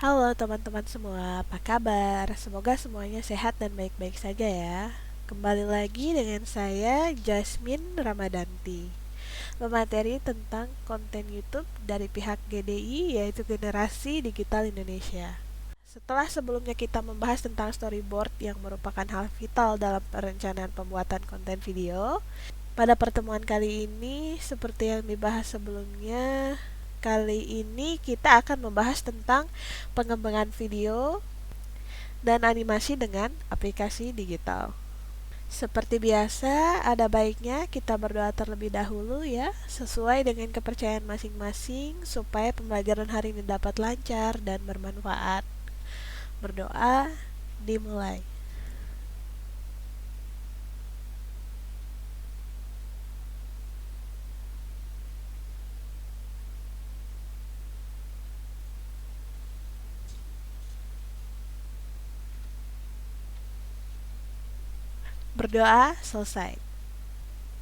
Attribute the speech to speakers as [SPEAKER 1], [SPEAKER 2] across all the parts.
[SPEAKER 1] Halo teman-teman semua, apa kabar? Semoga semuanya sehat dan baik-baik saja ya. Kembali lagi dengan saya, Jasmine Ramadanti, memateri tentang konten YouTube dari pihak GDI, yaitu Generasi Digital Indonesia. Setelah sebelumnya kita membahas tentang storyboard yang merupakan hal vital dalam perencanaan pembuatan konten video, pada pertemuan kali ini, seperti yang dibahas sebelumnya, kali ini kita akan membahas tentang pengembangan video dan animasi dengan aplikasi digital. Seperti biasa, ada baiknya kita berdoa terlebih dahulu ya, sesuai dengan kepercayaan masing-masing supaya pembelajaran hari ini dapat lancar dan bermanfaat. Berdoa dimulai. Berdoa selesai.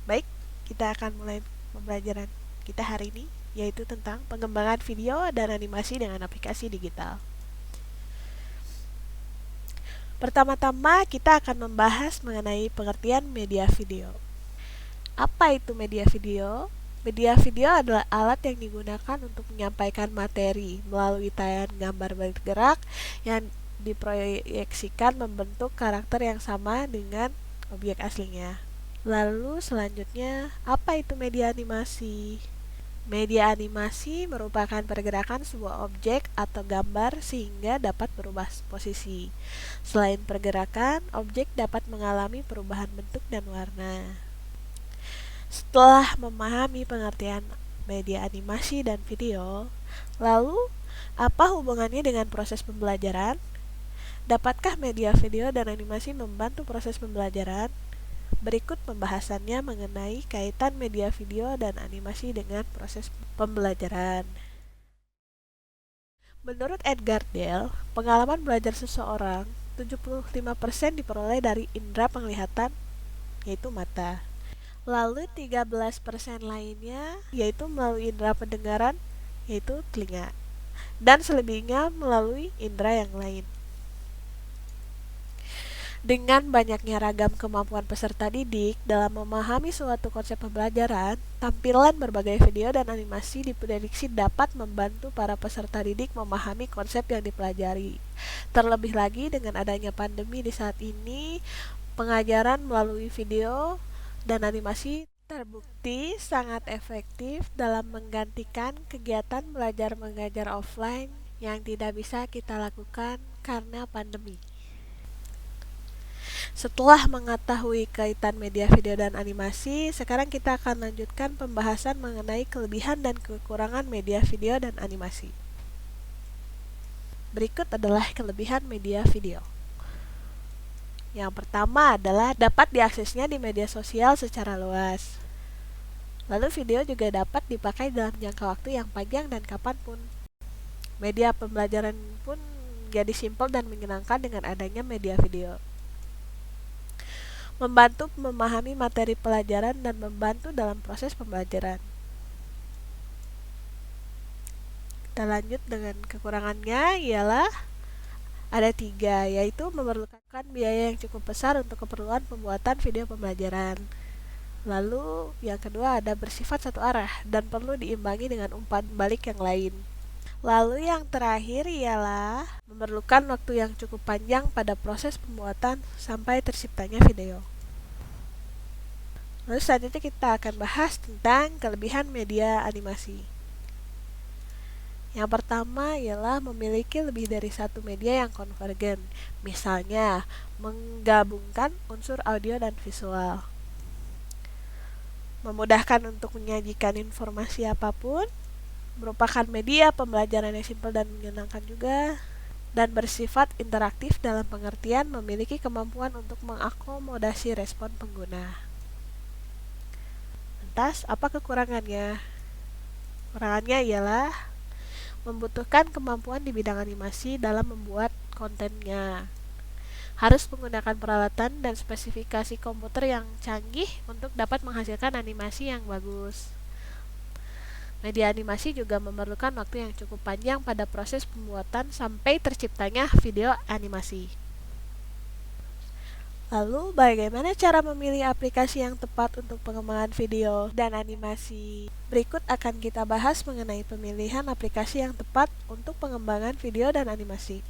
[SPEAKER 1] Baik, kita akan mulai pembelajaran kita hari ini, yaitu tentang pengembangan video dan animasi dengan aplikasi digital. Pertama-tama, kita akan membahas mengenai pengertian media video. Apa itu media video? Media video adalah alat yang digunakan untuk menyampaikan materi melalui tayangan gambar bergerak yang diproyeksikan membentuk karakter yang sama dengan objek aslinya. Lalu selanjutnya, apa itu media animasi? Media animasi merupakan pergerakan sebuah objek atau gambar sehingga dapat berubah posisi. Selain pergerakan, objek dapat mengalami perubahan bentuk dan warna. Setelah memahami pengertian media animasi dan video, lalu apa hubungannya dengan proses pembelajaran? Dapatkah media video dan animasi membantu proses pembelajaran? Berikut pembahasannya mengenai kaitan media video dan animasi dengan proses pembelajaran. Menurut Edgar Dale, pengalaman belajar seseorang 75% diperoleh dari indera penglihatan, yaitu mata. Lalu 13% lainnya yaitu melalui indera pendengaran, yaitu telinga. Dan selebihnya melalui indera yang lain. Dengan banyaknya ragam kemampuan peserta didik dalam memahami suatu konsep pembelajaran, tampilan berbagai video dan animasi diprediksi dapat membantu para peserta didik memahami konsep yang dipelajari. Terlebih lagi dengan adanya pandemi di saat ini, pengajaran melalui video dan animasi terbukti sangat efektif dalam menggantikan kegiatan belajar mengajar offline yang tidak bisa kita lakukan karena pandemi. Setelah mengetahui kaitan media video dan animasi, sekarang kita akan lanjutkan pembahasan mengenai kelebihan dan kekurangan media video dan animasi. Berikut adalah kelebihan media video. Yang pertama adalah dapat diaksesnya di media sosial secara luas. Lalu video juga dapat dipakai dalam jangka waktu yang panjang dan kapanpun. Media pembelajaran pun jadi simpel dan menyenangkan dengan adanya media video. Membantu memahami materi pelajaran dan membantu dalam proses pembelajaran. Kita lanjut dengan kekurangannya ialah ada 3, yaitu memerlukan biaya yang cukup besar untuk keperluan pembuatan video pembelajaran. Lalu yang kedua ada bersifat satu arah dan perlu diimbangi dengan umpan balik yang lain. Lalu yang terakhir ialah memerlukan waktu yang cukup panjang pada proses pembuatan sampai terciptanya video. Lalu selanjutnya kita akan bahas tentang kelebihan media animasi. Yang pertama ialah memiliki lebih dari satu media yang konvergen. Misalnya, menggabungkan unsur audio dan visual. Memudahkan untuk menyajikan informasi apapun, merupakan media pembelajaran yang simpel dan menyenangkan juga, dan bersifat interaktif dalam pengertian memiliki kemampuan untuk mengakomodasi respon pengguna. Lantas, apa kekurangannya? Kekurangannya ialah membutuhkan kemampuan di bidang animasi dalam membuat kontennya. Harus menggunakan peralatan dan spesifikasi komputer yang canggih untuk dapat menghasilkan animasi yang bagus. Media animasi juga memerlukan waktu yang cukup panjang pada proses pembuatan sampai terciptanya video animasi. Lalu, bagaimana cara memilih aplikasi yang tepat untuk pengembangan video dan animasi? Berikut akan kita bahas mengenai pemilihan aplikasi yang tepat untuk pengembangan video dan animasi.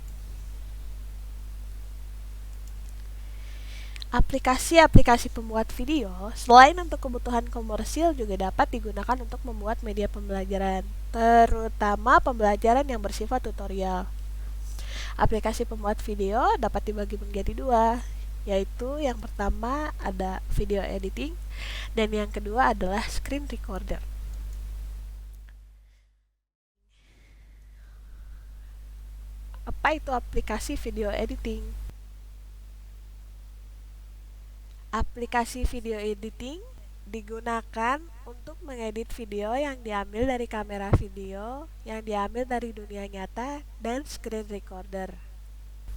[SPEAKER 1] Aplikasi-aplikasi pembuat video, selain untuk kebutuhan komersil, juga dapat digunakan untuk membuat media pembelajaran, terutama pembelajaran yang bersifat tutorial. Aplikasi pembuat video dapat dibagi menjadi dua, yaitu yang pertama ada video editing, dan yang kedua adalah screen recorder. Apa itu aplikasi video editing? Aplikasi video editing digunakan untuk mengedit video yang diambil dari kamera video, yang diambil dari dunia nyata, dan screen recorder.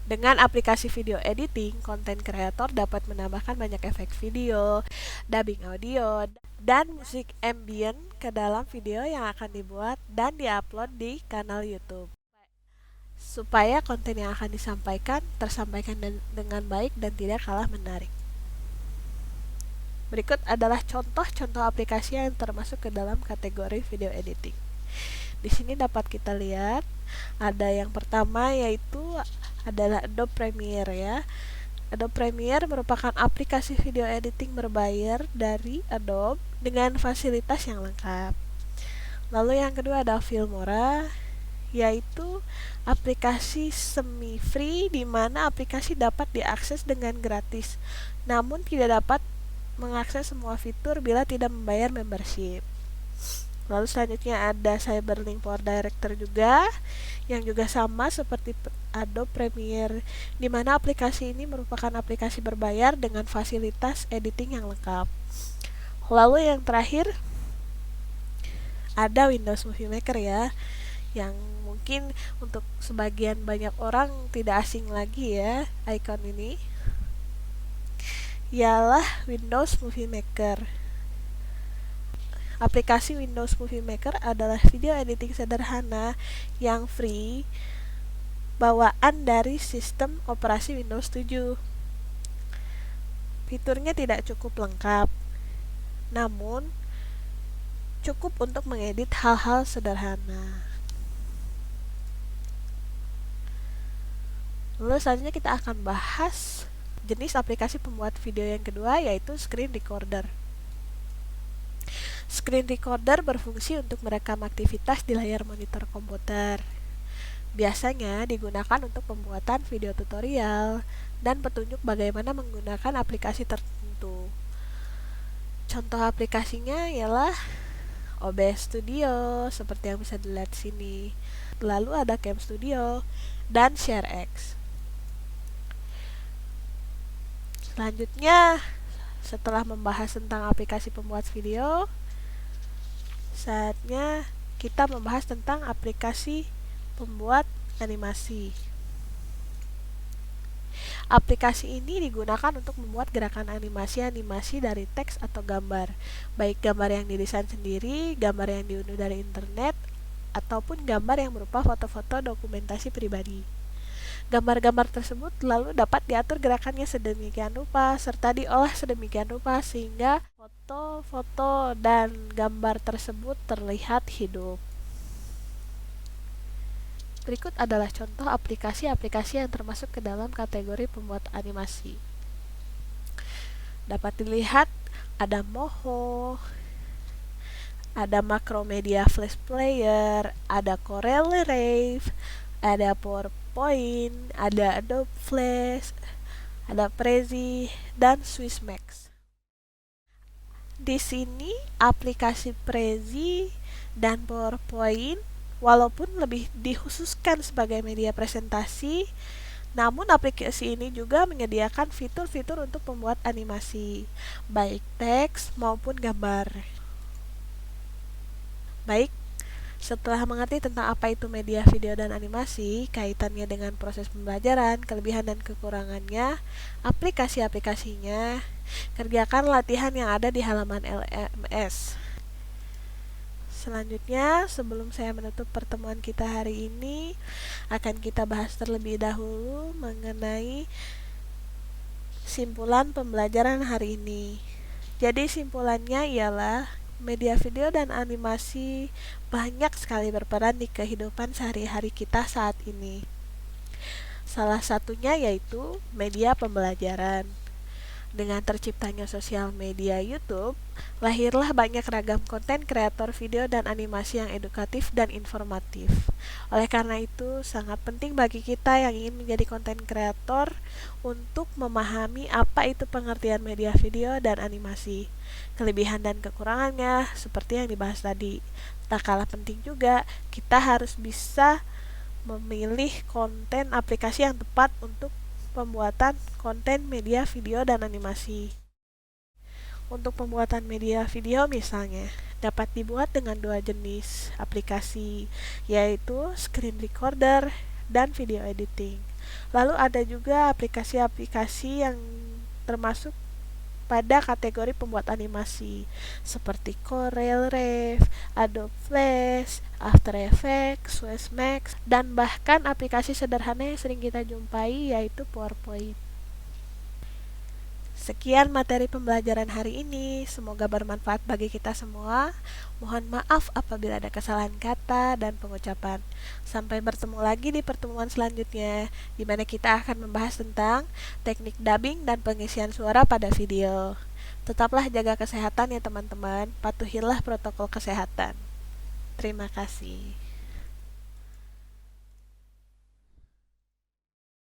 [SPEAKER 1] Dengan aplikasi video editing, konten kreator dapat menambahkan banyak efek video, dubbing audio, dan musik ambient ke dalam video yang akan dibuat dan diupload di kanal YouTube, supaya konten yang akan disampaikan tersampaikan dengan baik dan tidak kalah menarik. Berikut adalah contoh-contoh aplikasi yang termasuk ke dalam kategori video editing. Di sini dapat kita lihat ada yang pertama, yaitu adalah Adobe Premiere ya. Adobe Premiere merupakan aplikasi video editing berbayar dari Adobe dengan fasilitas yang lengkap. Lalu yang kedua ada Filmora, yaitu aplikasi semi free di mana aplikasi dapat diakses dengan gratis, namun tidak dapat mengakses semua fitur bila tidak membayar membership. Lalu selanjutnya ada Cyberlink Power Director juga, yang juga sama seperti Adobe Premiere, di mana aplikasi ini merupakan aplikasi berbayar dengan fasilitas editing yang lengkap. Lalu yang terakhir ada Windows Movie Maker ya, yang mungkin untuk sebagian banyak orang tidak asing lagi ya icon ini, ialah Windows Movie Maker. Aplikasi Windows Movie Maker adalah video editing sederhana yang free bawaan dari sistem operasi Windows 7. Fiturnya tidak cukup lengkap, namun cukup untuk mengedit hal-hal sederhana. Lalu selanjutnya kita akan bahas jenis aplikasi pembuat video yang kedua, yaitu screen recorder. Screen recorder berfungsi untuk merekam aktivitas di layar monitor komputer. Biasanya digunakan untuk pembuatan video tutorial dan petunjuk bagaimana menggunakan aplikasi tertentu. Contoh aplikasinya ialah OBS Studio seperti yang bisa dilihat sini. Lalu ada Cam Studio dan ShareX. Selanjutnya, setelah membahas tentang aplikasi pembuat video, saatnya kita membahas tentang aplikasi pembuat animasi. Aplikasi ini digunakan untuk membuat gerakan animasi-animasi dari teks atau gambar, baik gambar yang didesain sendiri, gambar yang diunduh dari internet, ataupun gambar yang berupa foto-foto dokumentasi pribadi. Gambar-gambar tersebut lalu dapat diatur gerakannya sedemikian rupa serta diolah sedemikian rupa sehingga foto-foto dan gambar tersebut terlihat hidup. Berikut adalah contoh aplikasi-aplikasi yang termasuk ke dalam kategori pembuat animasi. Dapat dilihat ada Moho, ada Macromedia Flash Player, ada Corel Rave, ada PowerPoint, ada Adobe Flash, ada Prezi, dan Swissmax. Di sini aplikasi Prezi dan PowerPoint walaupun lebih dikhususkan sebagai media presentasi, namun aplikasi ini juga menyediakan fitur-fitur untuk pembuat animasi, baik teks maupun gambar. Baik, setelah mengerti tentang apa itu media video dan animasi, kaitannya dengan proses pembelajaran, kelebihan dan kekurangannya, aplikasi-aplikasinya, kerjakan latihan yang ada di halaman LMS. Selanjutnya, sebelum saya menutup pertemuan kita hari ini, akan kita bahas terlebih dahulu mengenai simpulan pembelajaran hari ini. Jadi simpulannya ialah media video dan animasi banyak sekali berperan di kehidupan sehari-hari kita saat ini. Salah satunya yaitu media pembelajaran. Dengan terciptanya sosial media YouTube, lahirlah banyak ragam konten kreator video dan animasi yang edukatif dan informatif. Oleh karena itu, sangat penting bagi kita yang ingin menjadi konten kreator untuk memahami apa itu pengertian media video dan animasi, kelebihan dan kekurangannya, seperti yang dibahas tadi. Tak kalah penting juga, kita harus bisa memilih konten aplikasi yang tepat untuk pembuatan konten media video dan animasi. Untuk pembuatan media video misalnya, dapat dibuat dengan dua jenis aplikasi, yaitu screen recorder dan video editing. Lalu ada juga aplikasi-aplikasi yang termasuk pada kategori pembuat animasi seperti Corel Rev, Adobe Flash, After Effects, Max, dan bahkan aplikasi sederhana yang sering kita jumpai yaitu PowerPoint. Sekian materi pembelajaran hari ini, semoga bermanfaat bagi kita semua. Mohon maaf apabila ada kesalahan kata dan pengucapan. Sampai bertemu lagi di pertemuan selanjutnya, di mana kita akan membahas tentang teknik dubbing dan pengisian suara pada video. Tetaplah jaga kesehatan ya teman-teman, patuhilah protokol kesehatan. Terima kasih.